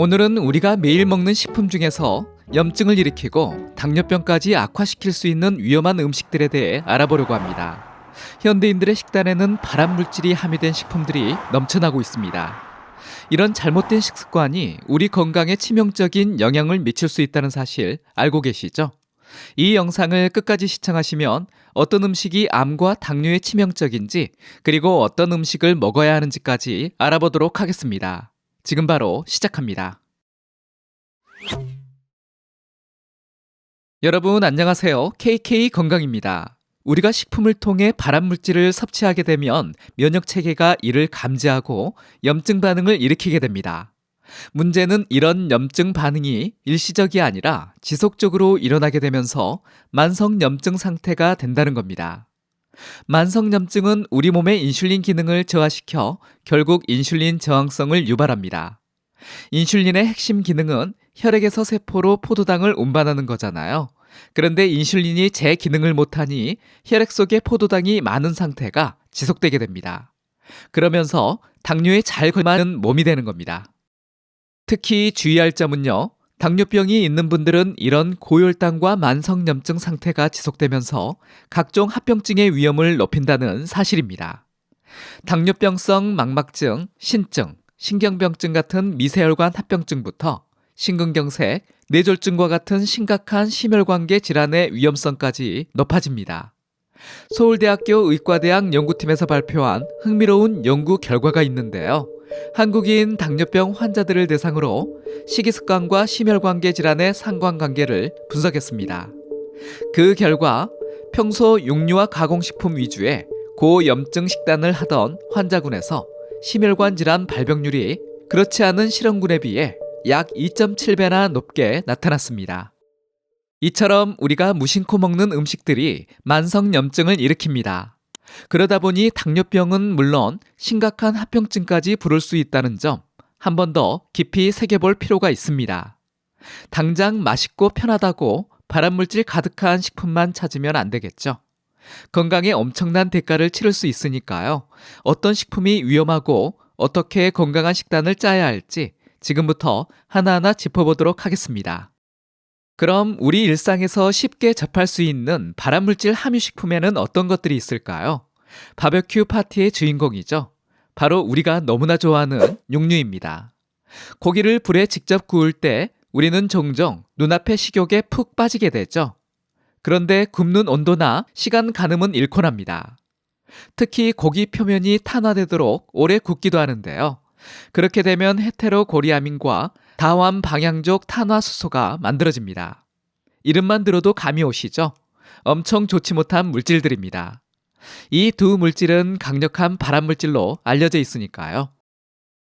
오늘은 우리가 매일 먹는 식품 중에서 염증을 일으키고 당뇨병까지 악화시킬 수 있는 위험한 음식들에 대해 알아보려고 합니다. 현대인들의 식단에는 발암물질이 함유된 식품들이 넘쳐나고 있습니다. 이런 잘못된 식습관이 우리 건강에 치명적인 영향을 미칠 수 있다는 사실 알고 계시죠? 이 영상을 끝까지 시청하시면 어떤 음식이 암과 당뇨에 치명적인지, 그리고 어떤 음식을 먹어야 하는지까지 알아보도록 하겠습니다. 지금 바로 시작합니다. 여러분 안녕하세요. KK 건강입니다. 우리가 식품을 통해 발암물질을 섭취하게 되면 면역체계가 이를 감지하고 염증 반응을 일으키게 됩니다. 문제는 이런 염증 반응이 일시적이 아니라 지속적으로 일어나게 되면서 만성염증 상태가 된다는 겁니다. 만성염증은 우리 몸의 인슐린 기능을 저하시켜 결국 인슐린 저항성을 유발합니다. 인슐린의 핵심 기능은 혈액에서 세포로 포도당을 운반하는 거잖아요. 그런데 인슐린이 제 기능을 못하니 혈액 속에 포도당이 많은 상태가 지속되게 됩니다. 그러면서 당뇨에 잘 걸맞는 몸이 되는 겁니다. 특히 주의할 점은요, 당뇨병이 있는 분들은 이런 고혈당과 만성염증 상태가 지속되면서 각종 합병증의 위험을 높인다는 사실입니다. 당뇨병성 망막증, 신증, 신경병증 같은 미세혈관 합병증부터 심근경색, 뇌졸중과 같은 심각한 심혈관계 질환의 위험성까지 높아집니다. 서울대학교 의과대학 연구팀에서 발표한 흥미로운 연구 결과가 있는데요. 한국인 당뇨병 환자들을 대상으로 식이습관과 심혈관계 질환의 상관관계를 분석했습니다. 그 결과 평소 육류와 가공식품 위주의 고염증 식단을 하던 환자군에서 심혈관 질환 발병률이 그렇지 않은 실험군에 비해 약 2.7배나 높게 나타났습니다. 이처럼 우리가 무심코 먹는 음식들이 만성염증을 일으킵니다. 그러다 보니 당뇨병은 물론 심각한 합병증까지 부를 수 있다는 점, 한 번 더 깊이 새겨볼 필요가 있습니다. 당장 맛있고 편하다고 발암물질 가득한 식품만 찾으면 안 되겠죠. 건강에 엄청난 대가를 치를 수 있으니까요. 어떤 식품이 위험하고 어떻게 건강한 식단을 짜야 할지 지금부터 하나하나 짚어보도록 하겠습니다. 그럼 우리 일상에서 쉽게 접할 수 있는 발암물질 함유 식품에는 어떤 것들이 있을까요? 바베큐 파티의 주인공이죠. 바로 우리가 너무나 좋아하는 육류입니다. 고기를 불에 직접 구울 때 우리는 종종 눈앞의 식욕에 푹 빠지게 되죠. 그런데 굽는 온도나 시간 가늠은 잃곤 합니다. 특히 고기 표면이 탄화되도록 오래 굽기도 하는데요. 그렇게 되면 헤테로고리아민과 다환 방향족 탄화수소가 만들어집니다. 이름만 들어도 감이 오시죠? 엄청 좋지 못한 물질들입니다. 이 두 물질은 강력한 발암물질로 알려져 있으니까요.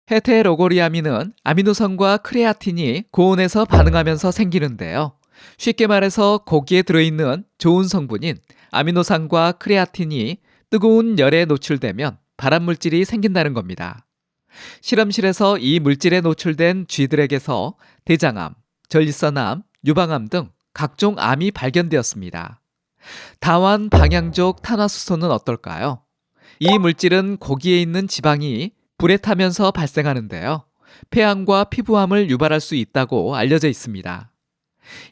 헤테로고리아민은 아미노산과 크레아틴이 고온에서 반응하면서 생기는데요. 쉽게 말해서 고기에 들어있는 좋은 성분인 아미노산과 크레아틴이 뜨거운 열에 노출되면 발암물질이 생긴다는 겁니다. 실험실에서 이 물질에 노출된 쥐들에게서 대장암, 전립선암, 유방암 등 각종 암이 발견되었습니다. 다환 방향족 탄화수소는 어떨까요? 이 물질은 고기에 있는 지방이 불에 타면서 발생하는데요. 폐암과 피부암을 유발할 수 있다고 알려져 있습니다.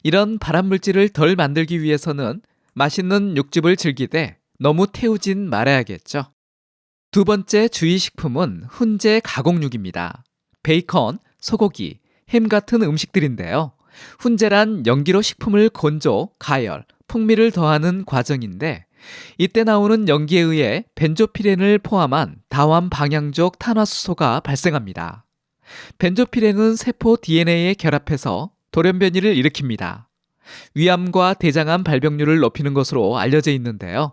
이런 발암물질을 덜 만들기 위해서는 맛있는 육즙을 즐기되 너무 태우진 말아야겠죠. 두 번째 주의식품은 훈제 가공육입니다. 베이컨, 소고기, 햄 같은 음식들인데요. 훈제란 연기로 식품을 건조, 가열, 풍미를 더하는 과정인데, 이때 나오는 연기에 의해 벤조피렌을 포함한 다환 방향족 탄화수소가 발생합니다. 벤조피렌은 세포 DNA에 결합해서 돌연변이를 일으킵니다. 위암과 대장암 발병률을 높이는 것으로 알려져 있는데요.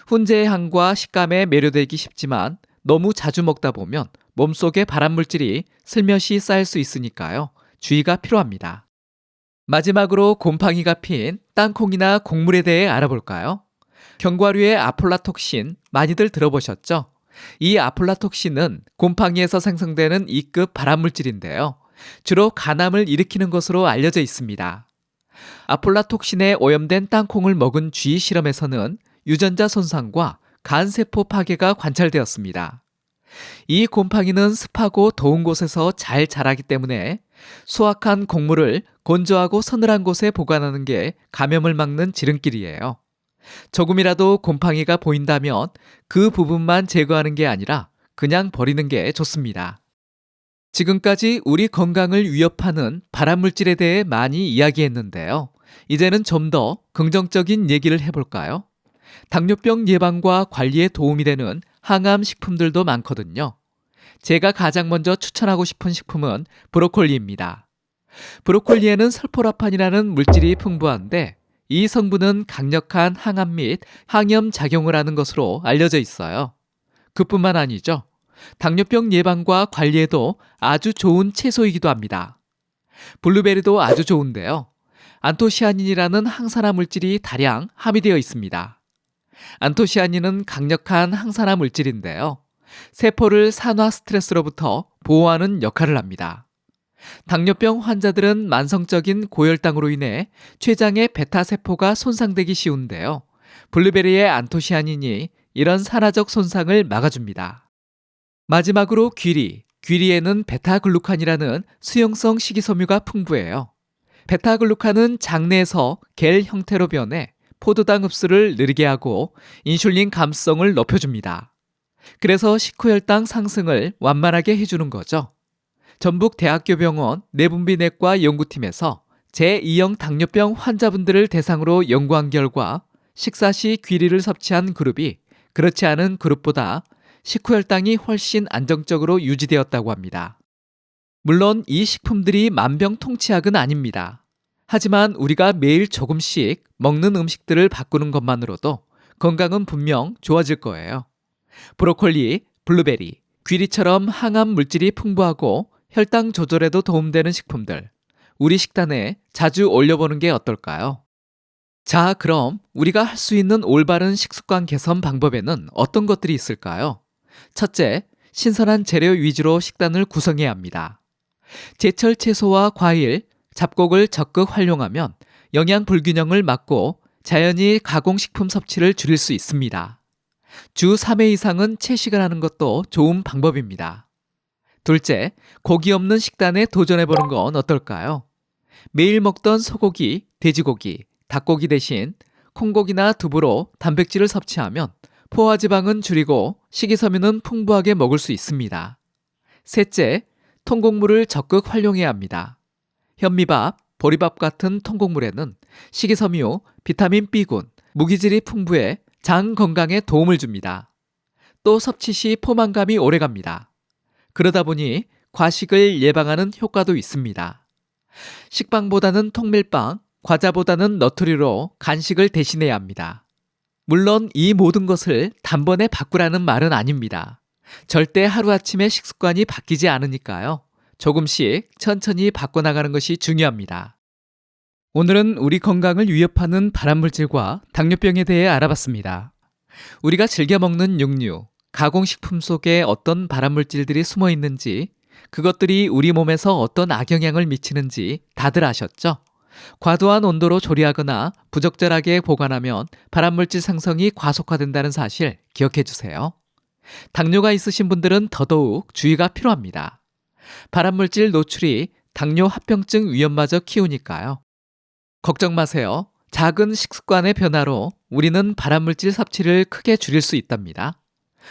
훈제의 향과 식감에 매료되기 쉽지만 너무 자주 먹다 보면 몸속에 발암물질이 슬며시 쌓일 수 있으니까요. 주의가 필요합니다. 마지막으로 곰팡이가 핀 땅콩이나 곡물에 대해 알아볼까요? 견과류의 아폴라톡신 많이들 들어보셨죠? 이 아폴라톡신은 곰팡이에서 생성되는 2급 발암물질인데요. 주로 간암을 일으키는 것으로 알려져 있습니다. 아폴라톡신에 오염된 땅콩을 먹은 쥐 실험에서는 유전자 손상과 간세포 파괴가 관찰되었습니다. 이 곰팡이는 습하고 더운 곳에서 잘 자라기 때문에 수확한 곡물을 건조하고 서늘한 곳에 보관하는 게 감염을 막는 지름길이에요. 조금이라도 곰팡이가 보인다면 그 부분만 제거하는 게 아니라 그냥 버리는 게 좋습니다. 지금까지 우리 건강을 위협하는 발암물질에 대해 많이 이야기했는데요. 이제는 좀 더 긍정적인 얘기를 해볼까요? 당뇨병 예방과 관리에 도움이 되는 항암 식품들도 많거든요. 제가 가장 먼저 추천하고 싶은 식품은 브로콜리입니다. 브로콜리에는 설포라판이라는 물질이 풍부한데 이 성분은 강력한 항암 및 항염 작용을 하는 것으로 알려져 있어요. 그뿐만 아니죠. 당뇨병 예방과 관리에도 아주 좋은 채소이기도 합니다. 블루베리도 아주 좋은데요. 안토시아닌이라는 항산화 물질이 다량 함유되어 있습니다. 안토시아닌은 강력한 항산화 물질인데요. 세포를 산화 스트레스로부터 보호하는 역할을 합니다. 당뇨병 환자들은 만성적인 고혈당으로 인해 췌장의 베타세포가 손상되기 쉬운데요. 블루베리의 안토시아닌이 이런 산화적 손상을 막아줍니다. 마지막으로 귀리. 귀리에는 베타글루칸이라는 수용성 식이섬유가 풍부해요. 베타글루칸은 장내에서 겔 형태로 변해 포도당 흡수를 느리게 하고 인슐린 감수성을 높여줍니다. 그래서 식후혈당 상승을 완만하게 해주는 거죠. 전북대학교병원 내분비내과 연구팀에서 제2형 당뇨병 환자분들을 대상으로 연구한 결과 식사 시 귀리를 섭취한 그룹이 그렇지 않은 그룹보다 식후혈당이 훨씬 안정적으로 유지되었다고 합니다. 물론 이 식품들이 만병통치약은 아닙니다. 하지만 우리가 매일 조금씩 먹는 음식들을 바꾸는 것만으로도 건강은 분명 좋아질 거예요. 브로콜리, 블루베리, 귀리처럼 항암 물질이 풍부하고 혈당 조절에도 도움되는 식품들, 우리 식단에 자주 올려보는 게 어떨까요? 자, 그럼 우리가 할 수 있는 올바른 식습관 개선 방법에는 어떤 것들이 있을까요? 첫째, 신선한 재료 위주로 식단을 구성해야 합니다. 제철 채소와 과일, 잡곡을 적극 활용하면 영양 불균형을 막고 자연히 가공식품 섭취를 줄일 수 있습니다. 주 3회 이상은 채식을 하는 것도 좋은 방법입니다. 둘째, 고기 없는 식단에 도전해보는 건 어떨까요? 매일 먹던 소고기, 돼지고기, 닭고기 대신 콩고기나 두부로 단백질을 섭취하면 포화지방은 줄이고 식이섬유는 풍부하게 먹을 수 있습니다. 셋째, 통곡물을 적극 활용해야 합니다. 현미밥, 보리밥 같은 통곡물에는 식이섬유, 비타민 B군, 무기질이 풍부해 장 건강에 도움을 줍니다. 또 섭취 시 포만감이 오래갑니다. 그러다 보니 과식을 예방하는 효과도 있습니다. 식빵보다는 통밀빵, 과자보다는 너트리로 간식을 대신해야 합니다. 물론 이 모든 것을 단번에 바꾸라는 말은 아닙니다. 절대 하루아침에 식습관이 바뀌지 않으니까요. 조금씩 천천히 바꿔나가는 것이 중요합니다. 오늘은 우리 건강을 위협하는 발암물질과 당뇨병에 대해 알아봤습니다. 우리가 즐겨 먹는 육류, 가공식품 속에 어떤 발암물질들이 숨어 있는지, 그것들이 우리 몸에서 어떤 악영향을 미치는지 다들 아셨죠? 과도한 온도로 조리하거나 부적절하게 보관하면 발암물질 생성이 과속화된다는 사실 기억해 주세요. 당뇨가 있으신 분들은 더더욱 주의가 필요합니다. 발암물질 노출이 당뇨 합병증 위험마저 키우니까요. 걱정 마세요. 작은 식습관의 변화로 우리는 발암물질 섭취를 크게 줄일 수 있답니다.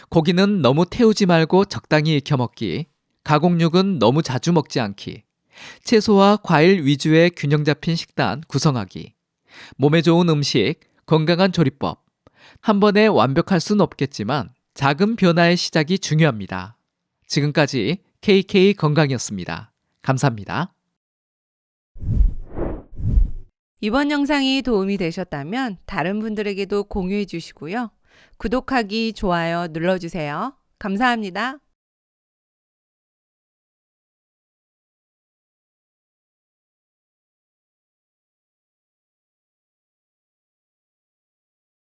고기는 너무 태우지 말고 적당히 익혀 먹기, 가공육은 너무 자주 먹지 않기, 채소와 과일 위주의 균형 잡힌 식단 구성하기, 몸에 좋은 음식, 건강한 조리법. 한 번에 완벽할 순 없겠지만 작은 변화의 시작이 중요합니다. 지금까지 KK 건강이었습니다. 감사합니다. 이번 영상이 도움이 되셨다면 다른 분들에게도 공유해 주시고요. 구독하기, 좋아요 눌러주세요. 감사합니다.